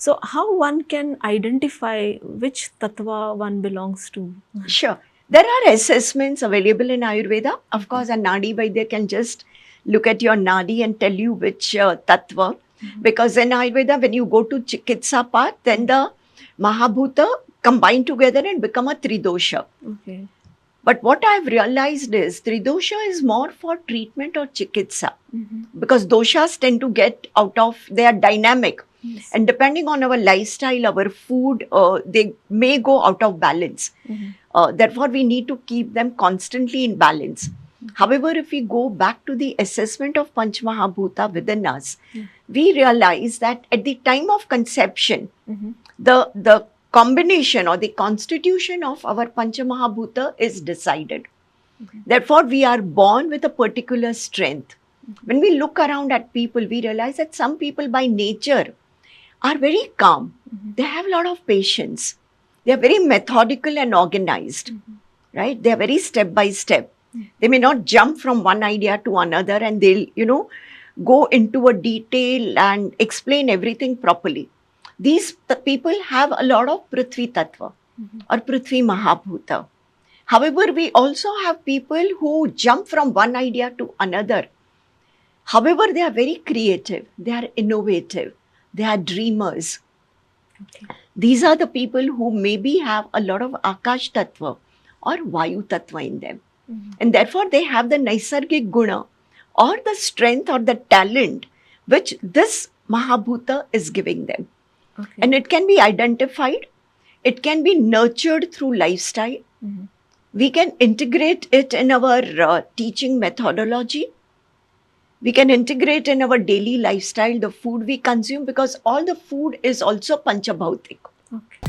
So how one can identify which tattva one belongs to? Sure. There are assessments available in Ayurveda. Of course, a Nadi Vaidya can just look at your Nadi and tell you which tattva. Because in Ayurveda, when you go to Chikitsa part, then the Mahabhuta combine together and become a Tridosha. Okay. But what I've realized is Tridosha is more for treatment or Chikitsa. Because doshas tend to get out of, they are dynamic. Yes. And depending on our lifestyle, our food, they may go out of balance. Therefore, we need to keep them constantly in balance. However, if we go back to the assessment of Panch Mahabhuta within us, we realize that at the time of conception, the combination or the constitution of our Panch Mahabhuta is decided. Therefore, we are born with a particular strength. When we look around at people, we realize that some people by nature are very calm. They have a lot of patience. They are very methodical and organized, right? They are very step by step. They may not jump from one idea to another and they'll, go into a detail and explain everything properly. These people have a lot of Prithvi Tattva or Prithvi Mahabhuta. However, we also have people who jump from one idea to another. However, they are very creative, they are innovative, they are dreamers. Okay. These are the people who maybe have a lot of Akash Tattva or Vayu Tattva in them. And therefore, they have the Naisargik Guna or the strength or the talent which this Mahabhuta is giving them. Okay. And it can be identified, it can be nurtured through lifestyle. We can integrate it in our teaching methodology. We can integrate in our daily lifestyle, the food we consume, because all the food is also Panchabhautik. Okay.